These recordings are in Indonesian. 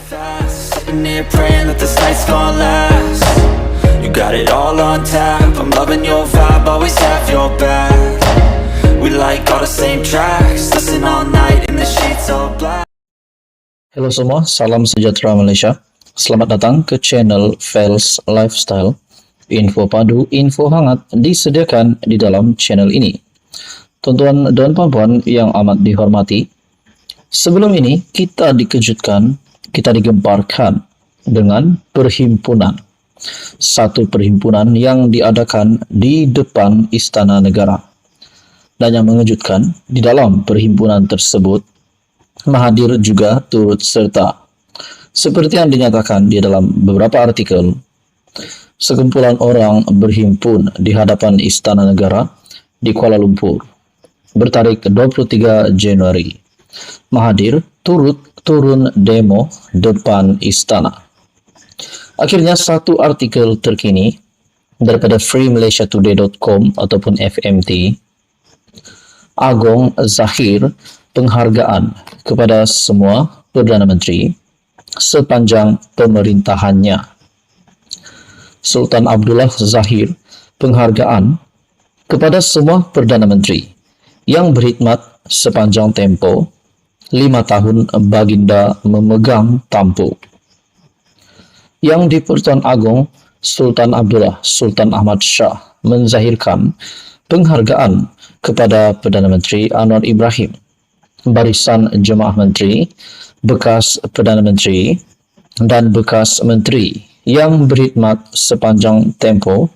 fast, sitting here praying that this night's gonna last. You got it all on tap, I'm loving your vibe, always have your back. We like all the same tracks, listen all night in the sheets all black. Halo semua, salam sejahtera Malaysia. Selamat datang ke channel Fels Lifestyle. Info padu, info hangat disediakan di dalam channel ini. Tuan-tuan dan puan-puan yang amat dihormati, sebelum ini kita dikejutkan, kita digemparkan dengan perhimpunan. Satu perhimpunan yang diadakan di depan Istana Negara. Dan yang mengejutkan, di dalam perhimpunan tersebut, Mahathir juga turut serta. Seperti yang dinyatakan di dalam beberapa artikel, sekumpulan orang berhimpun di hadapan Istana Negara di Kuala Lumpur bertarik 23 Januari. Mahathir turun demo depan istana. Akhirnya satu artikel terkini daripada freemalaysiatoday.com ataupun FMT, Agong Zahir penghargaan kepada semua Perdana Menteri sepanjang pemerintahannya. Sultan Abdullah Zahir penghargaan kepada semua Perdana Menteri yang berkhidmat sepanjang tempoh 5 tahun baginda memegang tampuk. Yang di Pertuan Agong Sultan Abdullah Sultan Ahmad Shah menzahirkan penghargaan kepada Perdana Menteri Anwar Ibrahim, barisan jemaah menteri, bekas Perdana Menteri dan bekas menteri yang berkhidmat sepanjang tempoh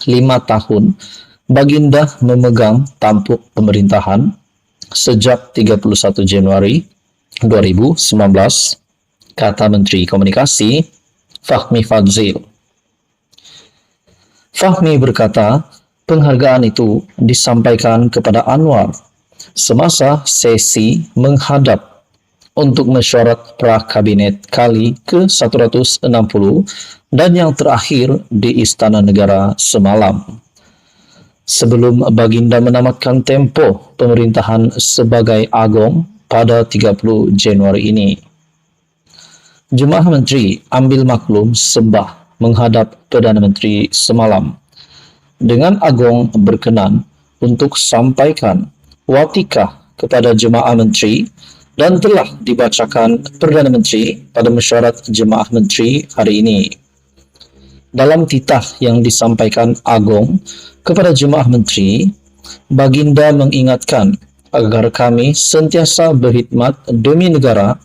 5 tahun baginda memegang tampuk pemerintahan sejak 31 Januari 2019, kata Menteri Komunikasi Fahmi Fadzil. Fahmi berkata, penghargaan itu disampaikan kepada Anwar semasa sesi menghadap untuk mesyuarat pra-kabinet kali ke-160 dan yang terakhir di Istana Negara semalam. Sebelum baginda menamatkan tempoh pemerintahan sebagai Agong pada 30 Januari ini. Jemaah menteri ambil maklum sembah menghadap Perdana Menteri semalam. Dengan Agong berkenan untuk sampaikan watikah kepada jemaah menteri dan telah dibacakan Perdana Menteri pada mesyuarat jemaah menteri hari ini. Dalam titah yang disampaikan Agong kepada jemaah menteri, baginda mengingatkan agar kami sentiasa berkhidmat demi negara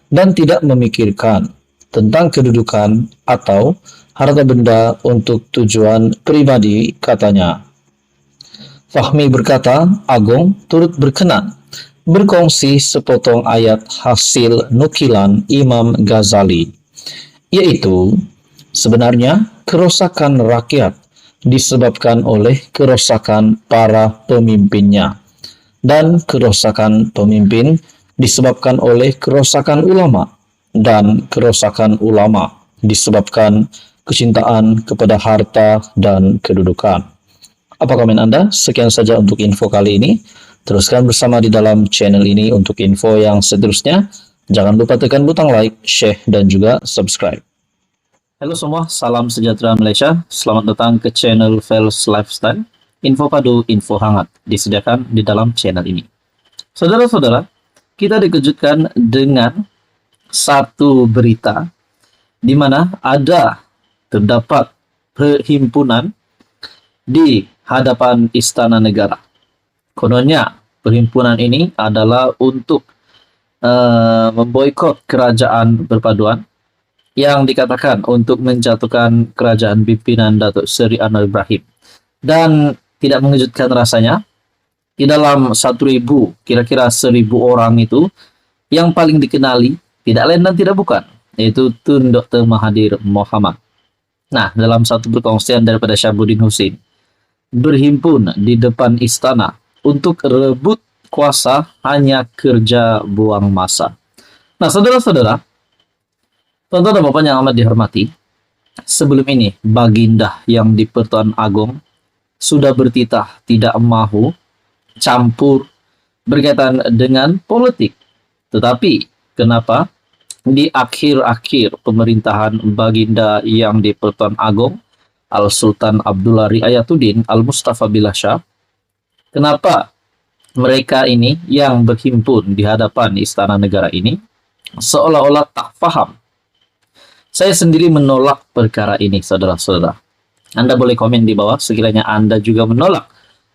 dan tidak memikirkan tentang kedudukan atau harta benda untuk tujuan pribadi, katanya. Fahmi berkata, Agong turut berkenan berkongsi sepotong ayat hasil nukilan Imam Ghazali, yaitu sebenarnya kerosakan rakyat disebabkan oleh kerosakan para pemimpinnya, dan kerosakan pemimpin disebabkan oleh kerosakan ulama, dan kerosakan ulama disebabkan kecintaan kepada harta dan kedudukan. Apa komen Anda? Sekian saja untuk info kali ini. Teruskan bersama di dalam channel ini untuk info yang seterusnya. Jangan lupa tekan butang like, share, dan juga subscribe. Halo semua, salam sejahtera Malaysia. Selamat datang ke channel Fels Lifestyle. Info padu, info hangat disediakan di dalam channel ini. Saudara-saudara, kita dikejutkan dengan satu berita di mana terdapat perhimpunan di hadapan Istana Negara. Kononnya, perhimpunan ini adalah untuk memboikot kerajaan perpaduan yang dikatakan untuk menjatuhkan kerajaan pimpinan Datuk Seri Anwar Ibrahim. Dan tidak mengejutkan rasanya, di dalam 1.000, kira-kira 1.000 orang itu, yang paling dikenali tidak lain dan tidak bukan, yaitu Tun Dr. Mahathir Mohamad. Nah, dalam satu perkongsian daripada Syabuddin Husin, berhimpun di depan istana untuk rebut kuasa hanya kerja buang masa. Nah, saudara-saudara, tuan-tuan dan bapak yang amat dihormati, sebelum ini baginda yang di Pertuan Agong sudah bertitah tidak mahu campur berkaitan dengan politik. Tetapi kenapa di akhir-akhir pemerintahan Baginda yang di Pertuan Agong Al-Sultan Abdullah Riayatuddin Al-Mustafa Billah Shah. Kenapa mereka ini yang berhimpun di hadapan Istana Negara ini seolah-olah tak paham? Saya sendiri menolak perkara ini, saudara-saudara. Anda boleh komen di bawah sekiranya Anda juga menolak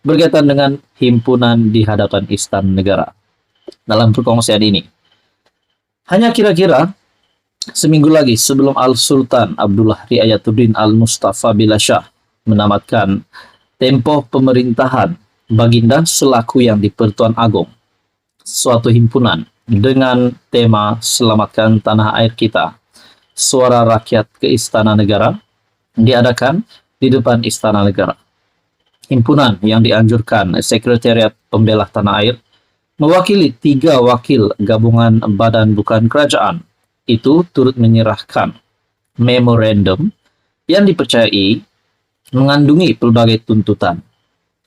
berkaitan dengan himpunan di hadapan Istana Negara. Dalam perkongsian ini, hanya kira-kira seminggu lagi sebelum Al-Sultan Abdullah Riayatuddin Al-Mustafa Billah Shah menamatkan tempo pemerintahan Baginda selaku yang di Pertuan Agong, suatu himpunan dengan tema Selamatkan Tanah Air Kita, Suara Rakyat ke Istana Negara, diadakan di depan Istana Negara. Himpunan yang dianjurkan Sekretariat Pembela Tanah Air mewakili 3 wakil gabungan badan bukan kerajaan itu turut menyerahkan memorandum yang dipercayai mengandungi pelbagai tuntutan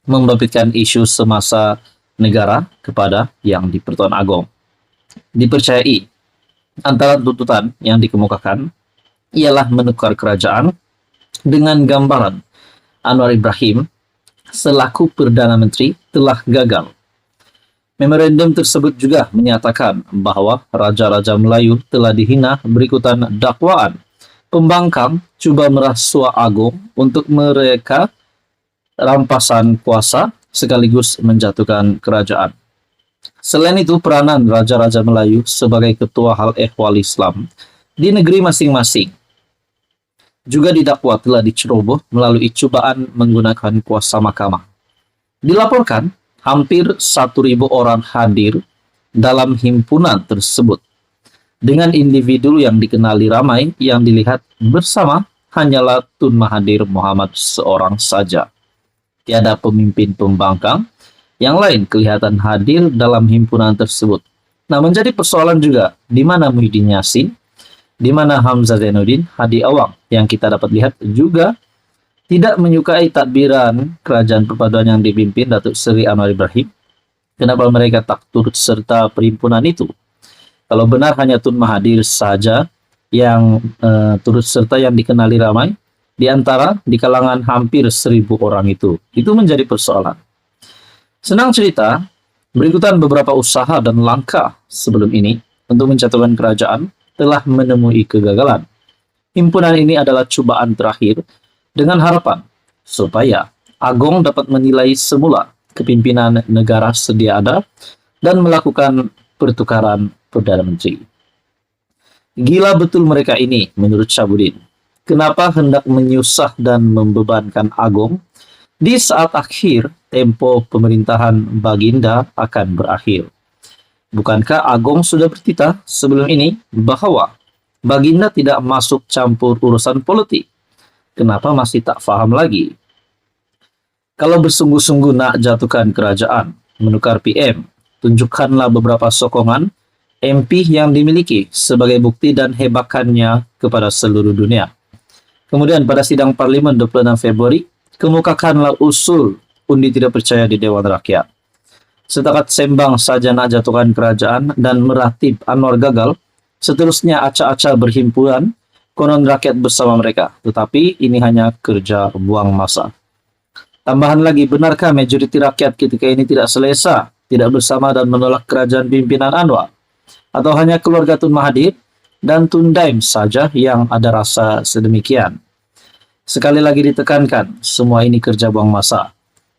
membabitkan isu semasa negara kepada yang di Pertuan Agong. Dipercayai antara tuntutan yang dikemukakan ialah menukar kerajaan dengan gambaran Anwar Ibrahim selaku Perdana Menteri telah gagal. Memorandum tersebut juga menyatakan bahwa Raja-Raja Melayu telah dihina berikutan dakwaan pembangkang cuba merasuah agung untuk mereka rampasan kuasa sekaligus menjatuhkan kerajaan. Selain itu, peranan Raja-Raja Melayu sebagai ketua hal ehwal Islam di negeri masing-masing juga didakwa telah diceroboh melalui cubaan menggunakan kuasa mahkamah. Dilaporkan, hampir 1.000 orang hadir dalam himpunan tersebut, dengan individu yang dikenali ramai yang dilihat bersama hanyalah Tun Mahathir Mohamad seorang saja. Tiada pemimpin pembangkang yang lain kelihatan hadir dalam himpunan tersebut. Nah, menjadi persoalan juga di mana Muhyiddin Yassin, di mana Hamzah Zainuddin, Hadi Awang yang kita dapat lihat juga tidak menyukai tadbiran kerajaan perpaduan yang dipimpin Datuk Seri Anwar Ibrahim. Kenapa mereka tak turut serta perhimpunan itu? Kalau benar hanya Tun Mahathir saja yang turut serta yang dikenali ramai, di antara di kalangan hampir 1.000 orang itu menjadi persoalan. Senang cerita, berikutan beberapa usaha dan langkah sebelum ini untuk menjatuhkan kerajaan telah menemui kegagalan. Himpunan ini adalah cubaan terakhir dengan harapan supaya Agong dapat menilai semula kepimpinan negara sedia ada dan melakukan pertukaran Perdana Menteri. Gila betul mereka ini, menurut Syahbudin. Kenapa hendak menyusah dan membebankan Agong di saat akhir tempo pemerintahan Baginda akan berakhir? Bukankah Agong sudah bertitah sebelum ini bahwa Baginda tidak masuk campur urusan politik? Kenapa masih tak faham lagi? Kalau bersungguh-sungguh nak jatuhkan kerajaan, menukar PM, tunjukkanlah beberapa sokongan MP yang dimiliki sebagai bukti dan hebakannya kepada seluruh dunia. Kemudian pada sidang Parlimen 26 Februari, kemukakanlah usul undi tidak percaya di Dewan Rakyat. Setakat sembang saja nak jatuhkan kerajaan dan meratib Anwar gagal, seterusnya acak-acak berhimpunan, konon rakyat bersama mereka. Tetapi ini hanya kerja buang masa. Tambahan lagi, benarkah majoriti rakyat ketika ini tidak selesa, tidak bersama dan menolak kerajaan pimpinan Anwar? Atau hanya keluarga Tun Mahathir dan Tun Daim saja yang ada rasa sedemikian? Sekali lagi ditekankan, semua ini kerja buang masa.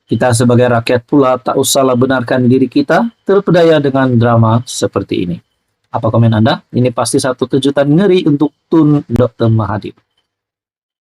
Kita sebagai rakyat pula tak usahlah benarkan diri kita terpedaya dengan drama seperti ini. Apa komen Anda? Ini pasti satu kejutan ngeri untuk Tun Dr. Mahathir.